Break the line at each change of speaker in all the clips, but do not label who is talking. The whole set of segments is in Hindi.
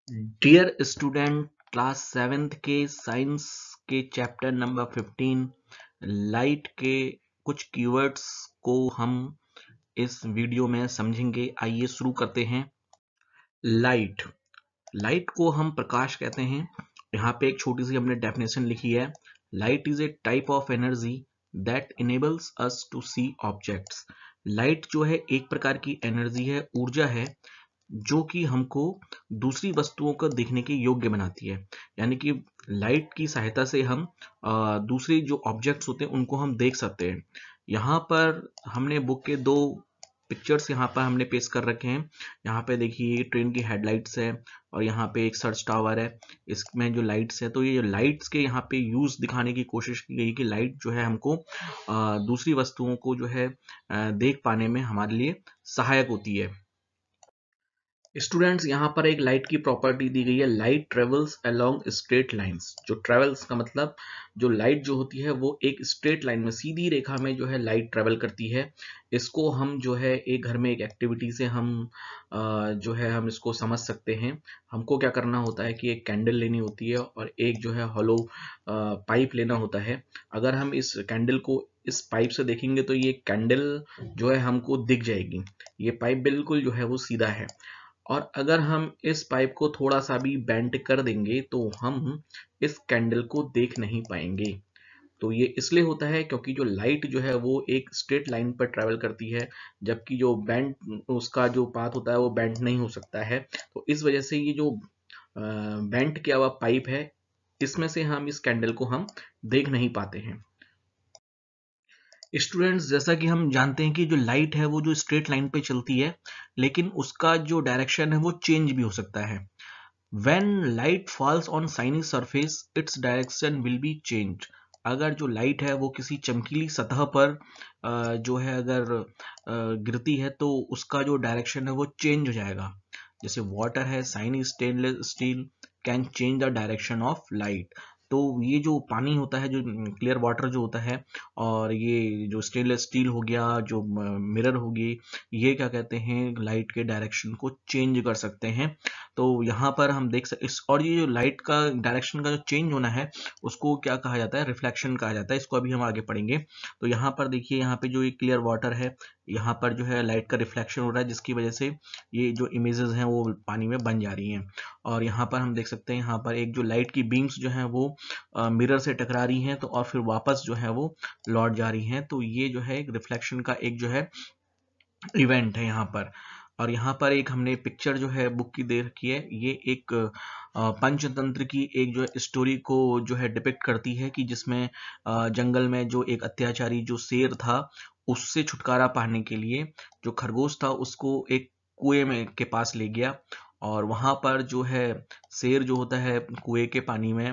डियर स्टूडेंट, क्लास 7th के साइंस के चैप्टर नंबर 15 लाइट के कुछ कीवर्ड्स को हम इस वीडियो में समझेंगे। आइए शुरू करते हैं। लाइट लाइट को हम प्रकाश कहते हैं। यहाँ पे एक छोटी सी हमने डेफिनेशन लिखी है। Light is a type of energy that enables us to see objects. Light जो है एक प्रकार की एनर्जी है, ऊर्जा है, जो कि हमको दूसरी वस्तुओं को देखने के योग्य बनाती है। यानी कि लाइट की सहायता से हम दूसरी जो ऑब्जेक्ट्स होते हैं उनको हम देख सकते हैं। यहाँ पर हमने बुक के दो पिक्चर्स यहाँ पर हमने पेश कर रखे हैं। यहाँ पे देखिए ट्रेन की हेडलाइट्स है और यहाँ पे एक सर्च टावर है। इसमें जो लाइट्स है, तो ये लाइट्स के यहाँ पे यूज दिखाने की कोशिश की गई कि लाइट जो है हमको दूसरी वस्तुओं को जो है देख पाने में हमारे लिए सहायक होती है। स्टूडेंट्स, यहाँ पर एक लाइट की प्रॉपर्टी दी गई है, light travels along straight lines. जो ट्रेवल्स का मतलब जो लाइट जो होती है वो एक स्ट्रेट लाइन में, सीधी रेखा में जो है लाइट ट्रेवल करती है। इसको हम जो है एक घर में एक एक्टिविटी से हम जो है हम इसको समझ सकते हैं। हमको क्या करना होता है कि एक कैंडल लेनी होती है और एक जो है हॉलो पाइप लेना होता है। अगर हम इस कैंडल को इस पाइप से देखेंगे तो ये कैंडल जो है हमको दिख जाएगी। ये पाइप बिल्कुल जो है वो सीधा है। और अगर हम इस पाइप को थोड़ा सा भी बेंड कर देंगे तो हम इस कैंडल को देख नहीं पाएंगे। तो ये इसलिए होता है क्योंकि जो लाइट जो है वो एक स्ट्रेट लाइन पर ट्रेवल करती है, जबकि जो बेंड उसका जो पाथ होता है वो बेंड नहीं हो सकता है। तो इस वजह से ये जो बेंड किया हुआ पाइप है, इसमें से हम इस कैंडल को हम देख नहीं पाते हैं। स्टूडेंट्स, जैसा कि हम जानते हैं कि जो लाइट है वो जो स्ट्रेट लाइन पे चलती है, लेकिन उसका जो डायरेक्शन है वो चेंज भी हो सकता है। When light falls on shiny surface, its direction will be changed. अगर जो लाइट है वो किसी चमकीली सतह पर जो है अगर गिरती है तो उसका जो डायरेक्शन है वो चेंज हो जाएगा। जैसे वाटर है, shiny stainless steel can change the direction of light. तो ये जो पानी होता है, जो क्लियर वाटर जो होता है, और ये जो स्टेनलेस स्टील हो गया, जो मिरर होगी, ये क्या कहते हैं, लाइट के डायरेक्शन को चेंज कर सकते हैं। तो यहाँ पर हम देख सकते इस, और ये जो लाइट का डायरेक्शन का जो चेंज होना है उसको क्या कहा जाता है, रिफ्लेक्शन कहा जाता है। इसको अभी हम आगे पढ़ेंगे। तो यहाँ पर देखिए, यहाँ पे जो ये क्लियर वाटर है, यहाँ पर जो है लाइट का रिफ्लेक्शन हो रहा है, जिसकी वजह से ये जो इमेजेस हैं वो पानी में बन जा रही हैं। और यहाँ पर हम देख सकते हैं, यहाँ पर एक जो लाइट की बीम्स जो हैं वो मिरर से टकरा रही हैं, तो और फिर वापस जो है वो लौट जा रही हैं। तो ये जो है एक रिफ्लेक्शन का एक जो है इवेंट है यहाँ पर। और यहाँ पर एक हमने पिक्चर जो है बुक की दे रखी है। ये एक पंचतंत्र की एक जो है स्टोरी को जो है डिपिक्ट करती है कि जिसमें जंगल में जो एक अत्याचारी जो शेर था, उससे छुटकारा पाने के लिए जो खरगोश था उसको एक कुएं में के पास ले गया। और वहां पर जो है शेर जो होता है कुएं के पानी में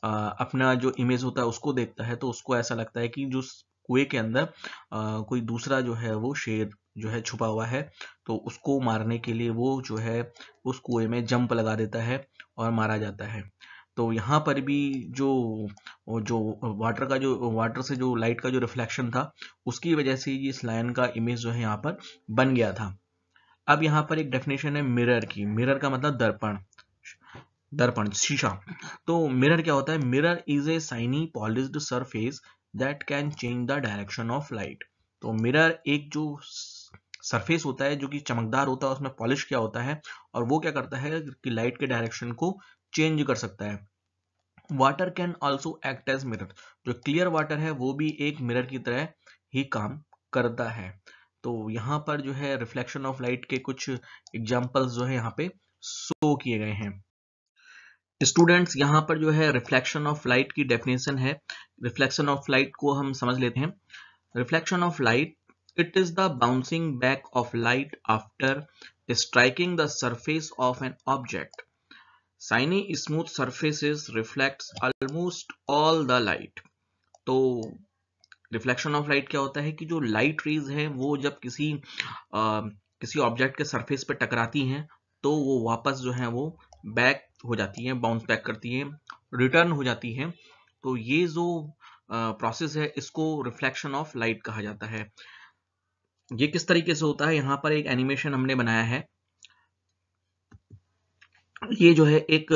अपना जो इमेज होता है उसको देखता है, तो उसको ऐसा लगता है कि जो कुएं के अंदर कोई दूसरा जो है वो शेर जो है छुपा हुआ है। तो उसको मारने के लिए वो जो है उस कुएं में जंप लगा देता है और मारा जाता है। तो यहाँ पर भी जो जो वाटर से जो लाइट का जो रिफ्लेक्शन था, उसकी वजह से इस लायन का इमेज जो है यहाँ पर बन गया था। अब यहाँ पर एक डेफिनेशन है मिरर की। मिरर का मतलब दर्पण, दर्पण शीशा। तो मिरर क्या होता है? Mirror is a shiny polished surface that can change the direction of light. तो मिरर एक जो सरफेस होता है जो कि चमकदार होता है, उसमें पॉलिश किया होता है, और वो क्या करता है कि लाइट के डायरेक्शन को चेंज कर सकता है। Water can also act as mirror. जो क्लियर वाटर है वो भी एक मिरर की तरह ही काम करता है। तो यहाँ पर जो है रिफ्लेक्शन ऑफ लाइट के कुछ एग्जाम्पल्स जो है यहाँ पे शो किए गए हैं। स्टूडेंट्स, यहाँ पर जो है रिफ्लेक्शन ऑफ लाइट की डेफिनेशन है। रिफ्लेक्शन ऑफ लाइट को हम समझ लेते हैं। Reflection of light, it is the bouncing back of light after striking the surface of an object. Shiny smooth surfaces reflects almost all the light. तो रिफ्लेक्शन ऑफ लाइट क्या होता है कि जो लाइट रेज है वो जब किसी ऑब्जेक्ट के सरफेस पे टकराती हैं तो वो वापस जो है वो बैक हो जाती हैं, बाउंस बैक करती हैं, रिटर्न हो जाती हैं। तो ये जो प्रोसेस है इसको रिफ्लेक्शन ऑफ लाइट कहा जाता है। ये किस तरीके से होता है, यहाँ पर एक एनिमेशन हमने बनाया है। ये जो है एक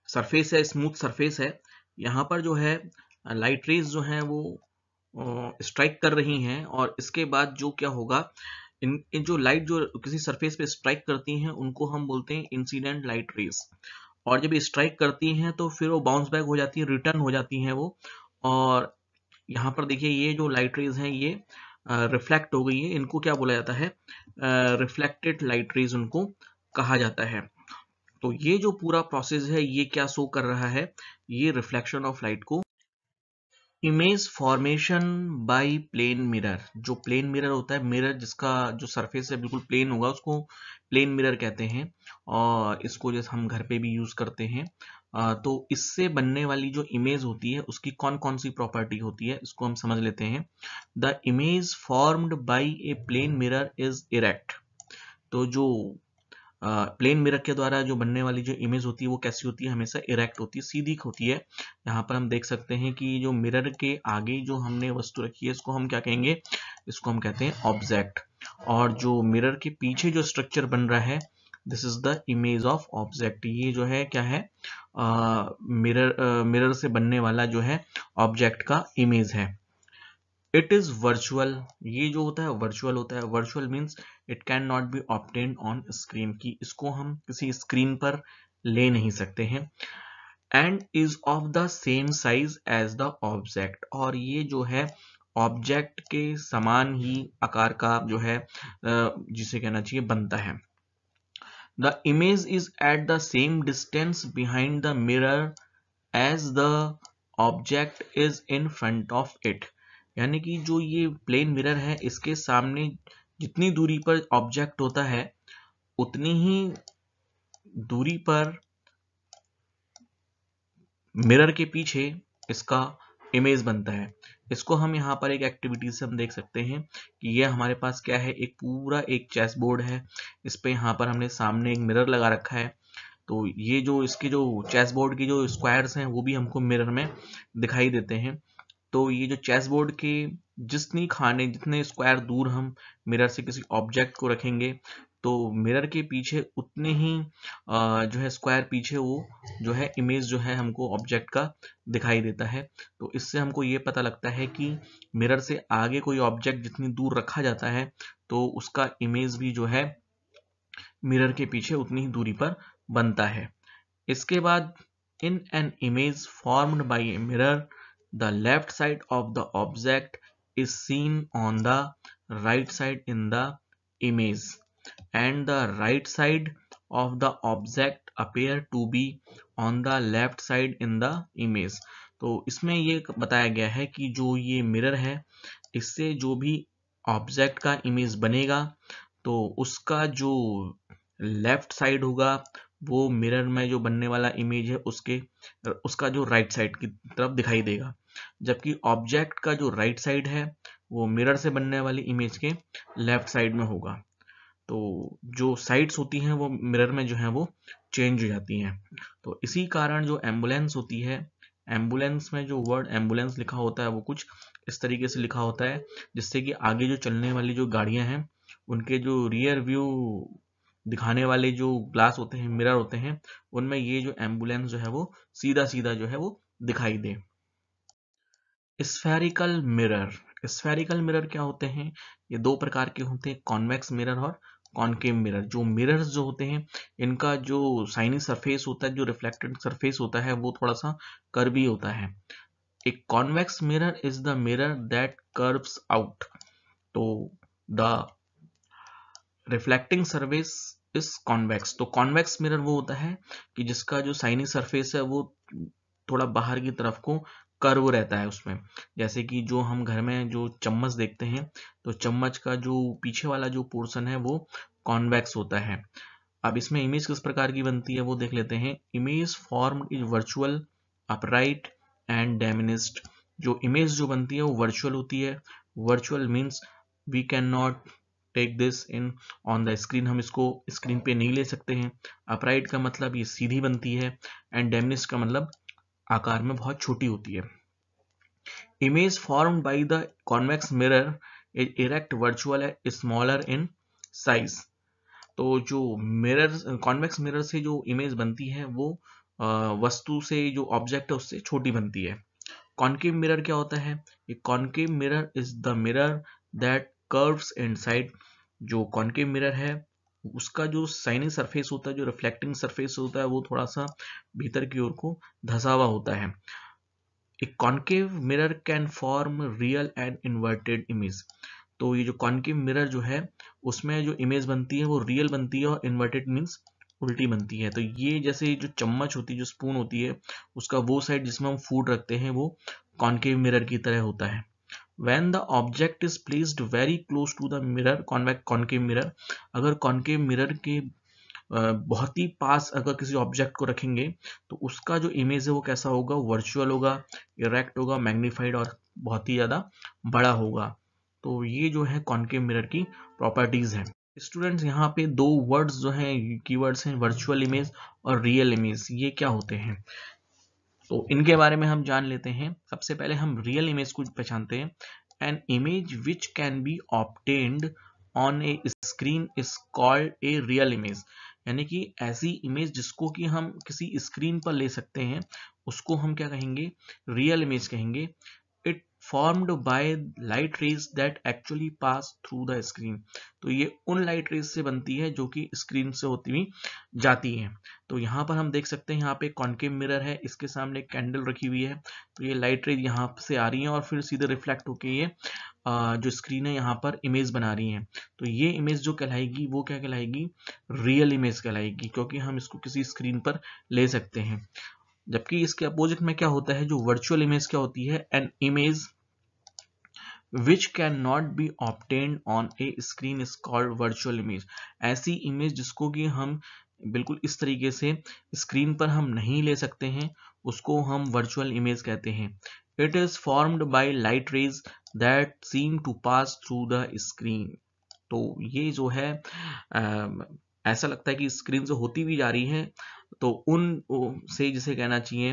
सरफेस है, स्मूथ सरफेस है। यहाँ पर जो है लाइट रेज जो हैं वो स्ट्राइक कर रही हैं, और इसके बाद जो क्या होगा, इन जो लाइट जो किसी सरफेस पे स्ट्राइक करती हैं उनको हम बोलते हैं इंसिडेंट लाइट रेज। और जब ये स्ट्राइक करती हैं तो फिर वो बाउंस बैक हो जाती है, रिटर्न हो जाती हैं वो। और यहाँ पर देखिए ये जो लाइट रेज हैं ये रिफ्लेक्ट हो गई है, इनको क्या बोला जाता है, रिफ्लेक्टेड लाइट रेज उनको कहा जाता है। तो ये जो पूरा प्रोसेस है ये क्या शो कर रहा है, ये रिफ्लेक्शन ऑफ लाइट को, image formation by plane mirror. जो प्लेन मिरर होता है, मिरर जिसका जो सरफेस है बिल्कुल प्लेन होगा, उसको प्लेन मिरर कहते हैं। और इसको जैसे हम घर पे भी यूज करते हैं। तो इससे बनने वाली जो इमेज होती है उसकी कौन कौन सी प्रॉपर्टी होती है इसको हम समझ लेते हैं। The image formed by a plane mirror is erect. तो जो प्लेन मिरर के द्वारा जो बनने वाली जो इमेज होती है वो कैसी होती है, हमेशा इरेक्ट होती है, सीधी होती है। यहाँ पर हम देख सकते हैं कि जो मिरर के आगे जो हमने वस्तु रखी है इसको हम क्या कहेंगे, इसको हम कहते हैं ऑब्जेक्ट। और जो मिरर के पीछे जो स्ट्रक्चर बन रहा है, this is the image of object. ये जो है क्या है, मिरर से बनने वाला जो है ऑब्जेक्ट का इमेज है। It is virtual. ये जो होता है वर्चुअल होता है। Virtual means it can not be obtained on screen, की इसको हम किसी स्क्रीन पर ले नहीं सकते हैं। And is of the same size as the object. और ये जो है ऑब्जेक्ट के समान ही आकार का जो है जिसे कहना चाहिए बनता है। The image is at the same distance behind the mirror as the object is in front of it. यानी कि जो ये प्लेन मिरर है इसके सामने जितनी दूरी पर ऑब्जेक्ट होता है उतनी ही दूरी पर मिरर के पीछे इसका इमेज बनता है। इसको हम यहाँ पर एक एक्टिविटी से हम देख सकते हैं कि ये हमारे पास क्या है, एक पूरा एक चेस बोर्ड है। इस पे यहाँ पर हमने सामने एक मिरर लगा रखा है। तो ये जो इसके जो चेस बोर्ड की जो स्क्वायर्स हैं वो भी हमको मिरर में दिखाई देते हैं। तो ये जो चेस बोर्ड के जितने स्क्वायर दूर हम मिरर से किसी ऑब्जेक्ट को रखेंगे तो मिरर के पीछे उतने ही जो है स्क्वायर पीछे वो जो है इमेज जो है हमको ऑब्जेक्ट का दिखाई देता है। तो इससे हमको ये पता लगता है कि मिरर से आगे कोई ऑब्जेक्ट जितनी दूर रखा जाता है तो उसका इमेज भी जो है मिरर के पीछे उतनी ही दूरी पर बनता है। इसके बाद in an image formed by a mirror, the left side of the object is seen on the right side in the image, and the right side of the object appear to be on the left side in the image। तो इसमें ये बताया गया है कि जो ये मिरर है इससे जो भी ऑब्जेक्ट का इमेज बनेगा तो उसका जो लेफ्ट साइड होगा वो मिरर में जो बनने वाला इमेज है उसका जो राइट साइड की तरफ दिखाई देगा। जबकि ऑब्जेक्ट का जो राइट साइड है वो मिरर से बनने वाली इमेज के लेफ्ट साइड में होगा। तो जो साइड्स होती हैं वो मिरर में जो है वो चेंज हो जाती हैं। तो इसी कारण जो एम्बुलेंस होती है, एम्बुलेंस में जो वर्ड एम्बुलेंस लिखा होता है वो कुछ इस तरीके से लिखा होता है जिससे कि आगे जो चलने वाली जो गाड़ियां हैं उनके जो रियर व्यू दिखाने वाले जो ग्लास होते हैं, मिरर होते हैं, उनमें ये जो एम्बुलेंस जो है वो सीधा सीधा जो है वो दिखाई दे। Spherical mirror. स्फेरिकल मिरर क्या होते हैं, ये दो प्रकार के होते हैं, कॉन्वेक्स मिरर और कॉनकेव मिरर। जो मिरर्स जो होते हैं इनका जो साइनी सरफेस होता है, जो रिफ्लेक्टेड सरफेस होता है वो थोड़ा सा कर्वी होता है। एक convex mirror is the mirror that curves out. तो the reflecting surface is convex. तो कॉन्वेक्स मिरर वो होता है कि जिसका जो साइनी सरफेस है वो थोड़ा बाहर की तरफ को कर्व रहता है उसमें। जैसे कि जो हम घर में जो चम्मच देखते हैं तो चम्मच का जो पीछे वाला जो पोर्शन है वो कॉन्वेक्स होता है। अब इसमें इमेज किस प्रकार की बनती है वो देख लेते हैं। Image form is virtual, upright and diminished. जो इमेज जो बनती है वो वर्चुअल होती है। Virtual means we can not take this in on the screen, हम इसको स्क्रीन पे नहीं ले सकते हैं। अपराइट का मतलब ये सीधी बनती है, एंड डेमिनिस्ड का मतलब आकार में बहुत छोटी होती है। Image formed by the convex mirror is erect, virtual है, स्मॉलर इन साइज। तो जो मिरर, कॉन्वेक्स मिरर से जो इमेज बनती है वो वस्तु से, जो ऑब्जेक्ट है उससे छोटी बनती है। कॉनकेव मिरर क्या होता है? ये concave mirror is the mirror that curves inside. जो कॉनकेव मिरर है उसका जो शाइनिंग सरफेस होता है, जो रिफ्लेक्टिंग सरफेस होता है, वो थोड़ा सा भीतर की ओर को धसा हुआ होता है। ए concave mirror can form real and inverted image. तो ये जो कॉनकेव मिरर जो है उसमें जो इमेज बनती है वो रियल बनती है, और इन्वर्टेड मीन्स उल्टी बनती है। तो ये जैसे जो चम्मच होती है, जो स्पून होती है, उसका वो साइड जिसमें हम फूड रखते हैं वो कॉनकेव मिरर की तरह होता है। When the object is placed very close to the mirror, concave mirror, अगर कॉनकेव मिरर के बहुत ही पास अगर किसी ऑब्जेक्ट को रखेंगे तो उसका जो इमेज है वो कैसा होगा? वर्चुअल होगा, इरेक्ट होगा, मैग्नीफाइड और बहुत ही ज्यादा बड़ा होगा। तो ये जो है कॉनकेव मिरर की प्रॉपर्टीज है। स्टूडेंट्स, यहाँ पे दो वर्ड्स जो हैं, कीवर्ड्स हैं, वर्चुअल इमेज और रियल इमेज। ये क्या होते हैं तो इनके बारे में हम जान लेते हैं। सबसे पहले हम रियल इमेज को पहचानते हैं। An image which can be obtained on A screen is called a real image. यानी कि ऐसी इमेज जिसको कि हम किसी स्क्रीन पर ले सकते हैं उसको हम क्या कहेंगे? रियल इमेज कहेंगे। It formed by light rays that actually pass through the screen. तो ये उन लाइट रेज से बनती है जो कि स्क्रीन से होती हुई जाती है। तो यहाँ पर हम देख सकते हैं, यहाँ पे कॉनकेव मिरर है, इसके सामने एक कैंडल रखी हुई है। तो ये लाइट रेज यहाँ से आ रही है और फिर सीधे रिफ्लेक्ट होके ये जो स्क्रीन है यहाँ पर इमेज बना रही है। तो ये इमेज जो कहलाएगी वो क्या कहलाएगी? रियल इमेज कहलाएगी, क्योंकि हम इसको किसी स्क्रीन पर ले सकते हैं। जबकि इसके अपोजिट में क्या होता है? जो वर्चुअल इमेज क्या होती है? An image which can not be obtained on A screen is called virtual image. ऐसी इमेज जिसको कि हम बिल्कुल इस तरीके से स्क्रीन पर हम नहीं ले सकते हैं उसको हम वर्चुअल इमेज कहते हैं। It is formed by light rays that seem to pass through the screen. तो ये जो है ऐसा लगता है कि स्क्रीन से होती भी जा रही है, तो उन से जिसे कहना चाहिए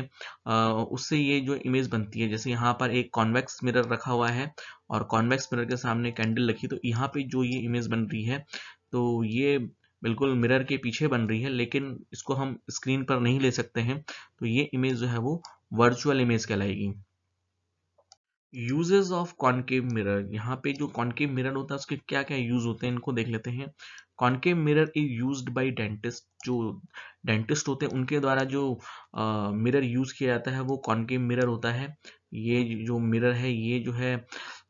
उससे ये जो इमेज बनती है। जैसे यहाँ पर एक कॉन्वेक्स मिरर रखा हुआ है और कॉन्वेक्स मिरर के सामने कैंडल रखी, तो यहाँ पे जो ये इमेज बन रही है तो ये बिल्कुल मिरर के पीछे बन रही है, लेकिन इसको हम स्क्रीन पर नहीं ले सकते हैं। तो ये इमेज जो है वो वर्चुअल इमेज कहलाएगी। Uses of concave mirror. यहाँ पे जो कॉनकेव मिरर होता है उसके क्या क्या यूज होते हैं इनको देख लेते हैं। Concave mirror is used by dentist. जो डेंटिस्ट होते हैं उनके द्वारा जो मिरर यूज किया जाता है वो कॉनकेव मिरर होता है। ये जो मिरर है ये जो है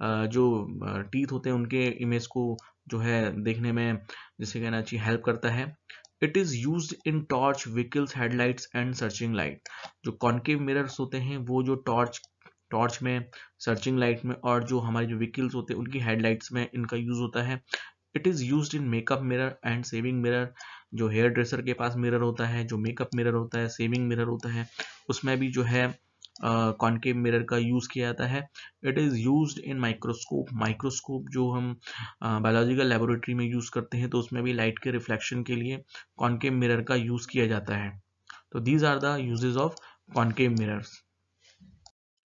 जो टीथ होते हैं उनके इमेज को जो है देखने में जिसे कहना चाहिए हेल्प करता है। It is used in torch, vehicles, headlights and searching light. जो कॉनकेव मिरर्स होते हैं वो जो टॉर्च में, सर्चिंग लाइट में और जो हमारे जो व्हीकल्स होते हैं उनकी हेडलाइट्स में इनका यूज होता है। It is used in makeup mirror and saving mirror. जो हेयर ड्रेसर के पास मिरर होता है, जो मेकअप मिरर होता है, सेविंग मिरर होता है, उसमें भी जो है कॉनकेव मिरर का यूज किया जाता है। It is used in microscope. Microscope जो हम बायोलॉजिकल लेबोरेटरी में यूज करते हैं तो उसमें भी लाइट के रिफ्लेक्शन के लिए कॉनकेव मिरर का यूज किया जाता है। तो these are the uses of concave mirrors.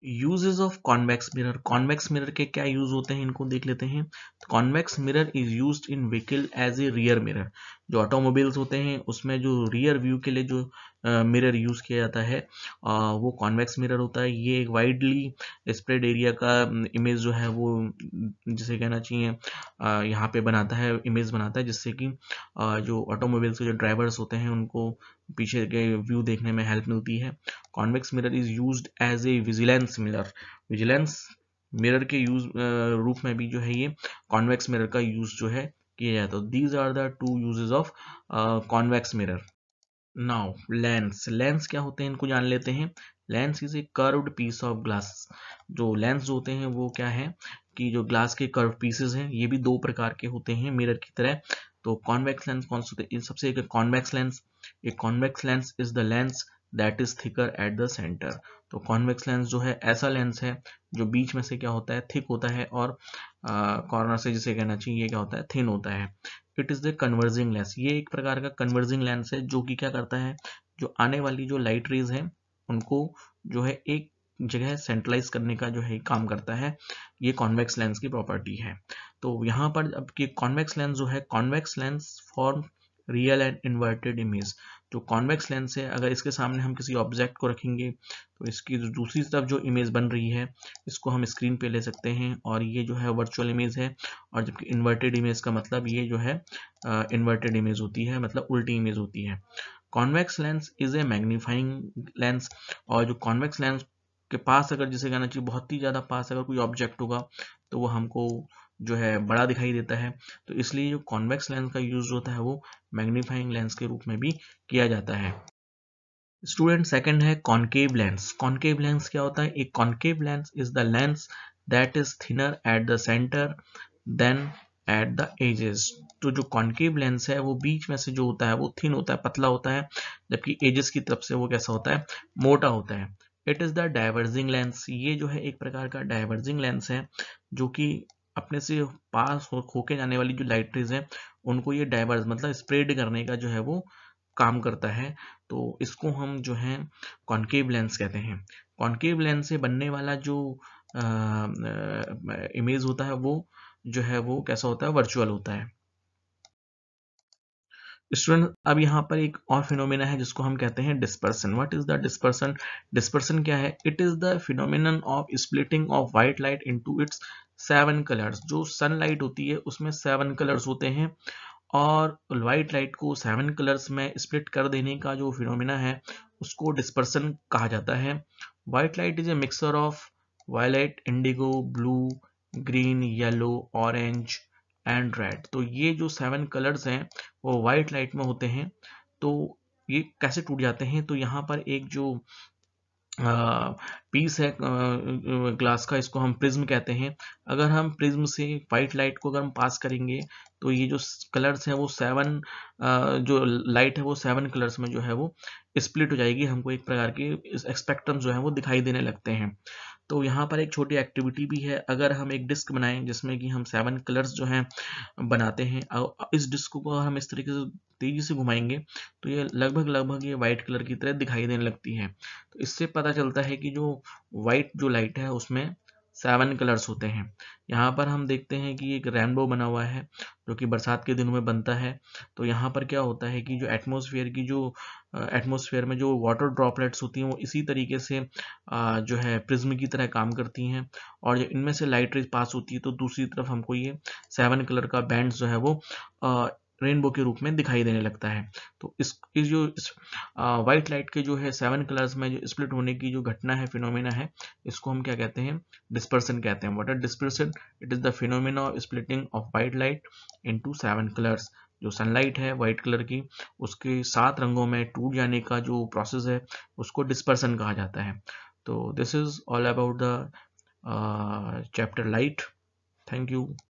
Uses of convex mirror. Convex mirror के क्या यूज होते हैं इनको देख लेते हैं। Convex mirror is used in vehicle as a rear mirror. जो ऑटोमोबाइल्स होते हैं उसमें जो रियर व्यू के लिए जो मिरर यूज किया जाता है वो कॉन्वेक्स मिरर होता है। ये एक वाइडली स्प्रेड एरिया का इमेज जो है वो जिसे कहना चाहिए यहाँ पे बनाता है, इमेज बनाता है, जिससे कि जो ऑटोमोबाइल्स के जो ड्राइवर्स होते हैं उनको पीछे के व्यू देखने में हेल्प मिलती है। Convex mirror is used as a vigilance mirror. Vigilance mirror के यूज रूप में भी जो है ये कॉन्वेक्स मिरर का यूज जो है किया जाता है। These are the two uses of convex mirror. Now lens. Lens क्या होते हैं इनको जान लेते हैं। Lens is a curved piece of glass. जो लेंस जो होते हैं वो क्या है कि जो ग्लास के कर्व पीसेस हैं ये भी दो प्रकार के होते हैं मिरर की तरह। तो कॉन्वेक्स लेंस कौन से होते हैं? सबसे एक convex lens. A convex lens is the lens that is thicker at the centre. तो कॉन्वेक्स लेंस जो है ऐसा लेंस है जो बीच में से क्या होता है? थिक होता है, और कॉर्नर से जिसे कहना चाहिए ये क्या होता है? थिन होता है। It is the converging lens. ये एक प्रकार का कन्वर्जिंग लेंस है जो कि क्या करता है, जो आने वाली जो लाइट रेज है उनको जो है एक जगह सेंट्रलाइज करने का जो है काम करता है। ये कॉन्वेक्स लेंस की प्रॉपर्टी है। तो यहाँ पर अब कि कॉन्वेक्स लेंस जो है, convex lens form real and inverted image. जो कॉन्वेक्स लेंस है, अगर इसके सामने हम किसी ऑब्जेक्ट को रखेंगे तो इसकी जो दूसरी तरफ जो इमेज बन रही है इसको हम स्क्रीन पे ले सकते हैं, और ये जो है वर्चुअल इमेज है। और जबकि इन्वर्टेड इमेज का मतलब ये जो है इन्वर्टेड इमेज होती है, मतलब उल्टी इमेज होती है। Convex lens is A magnifying lens, और जो कॉन्वेक्स लेंस के पास अगर, जिसे कहना चाहिए बहुत ही ज़्यादा पास अगर कोई ऑब्जेक्ट होगा तो वो हमको जो है बड़ा दिखाई देता है। तो इसलिए जो कॉन्वेक्स लेंस का यूज होता है वो मैग्नीफाइंग लेंस के रूप में भी किया जाता है। स्टूडेंट, सेकंड है कॉनकेव लेंस। कॉनकेव लेंस क्या होता है? एक concave lens is the lens that is thinner at the centre than at the edges. तो जो कॉनकेव लेंस है वो बीच में से जो होता है वो थिन होता है, पतला होता है, जबकि एजेस की तरफ से वो कैसा होता है? मोटा होता है। It is the diverging lens. ये जो है एक प्रकार का डाइवर्जिंग लेंस है, जो कि अपने से पास होके जाने वाली जो लाइट रेज है उनको ये डाइवर्स मतलब स्प्रेड करने का जो है वो काम करता है। तो इसको हम जो है कॉनकेव लेंस कहते हैं। कॉनकेव लेंस से बनने वाला जो इमेज होता है वो जो है वो कैसा होता है? वर्चुअल होता है। स्टूडेंट, अब यहाँ पर एक और फिनोमेना है जिसको हम कहते हैं dispersion. What is the dispersion? Dispersion क्या है? It is the phenomenon of splitting of white light into its 7 colours. जो सनलाइट होती है उसमें 7 कलर्स होते हैं, और व्हाइट लाइट को 7 कलर्स में स्प्लिट कर देने का जो फिनोमेना है उसको डिस्पर्सन कहा जाता है। White light is a mixture of violet, indigo, blue, green, yellow, orange and red. तो ये जो 7 कलर्स हैं वो व्हाइट लाइट में होते हैं। तो ये कैसे टूट जाते हैं? तो यहाँ पर एक जो पीस है ग्लास का, इसको हम प्रिज्म कहते हैं। अगर हम प्रिज्म से व्हाइट लाइट को अगर हम पास करेंगे तो ये जो कलर्स हैं वो 7 जो लाइट है वो 7 कलर्स में जो है वो स्प्लिट हो जाएगी। हमको एक प्रकार के स्पेक्ट्रम जो है वो दिखाई देने लगते हैं। तो यहाँ पर एक छोटी एक्टिविटी भी है। अगर हम एक डिस्क बनाएं जिसमें कि हम 7 कलर्स जो हैं बनाते हैं, इस डिस्क को अगर हम इस तरीके से तेजी से घुमाएंगे तो ये लगभग लगभग ये व्हाइट कलर की तरह दिखाई देने लगती है। तो इससे पता चलता है कि जो व्हाइट जो लाइट है उसमें 7 कलर्स होते हैं। यहाँ पर हम देखते हैं कि एक रेनबो बना हुआ है जो कि बरसात के दिनों में बनता है। तो यहाँ पर क्या होता है कि जो एटमॉस्फेयर में जो वाटर ड्रॉपलेट्स होती हैं वो इसी तरीके से जो है प्रिज्म की तरह काम करती हैं, और जब इनमें से लाइट रेज पास होती है तो दूसरी तरफ हमको ये 7 कलर का बैंड जो है वो रेनबो के रूप में दिखाई देने लगता है। तो इस जो व्हाइट लाइट के जो है 7 कलर्स में जो स्प्लिट होने की जो घटना है, फिनोमेना है, इसको हम क्या कहते हैं? डिस्पर्सन कहते हैं। What is dispersion? It is the phenomena of splitting of white light into 7 colours. जो सनलाइट है व्हाइट कलर की उसके 7 रंगों में टूट जाने का जो प्रोसेस है उसको डिस्पर्सन कहा जाता है। तो this is all about the chapter light. Thank you.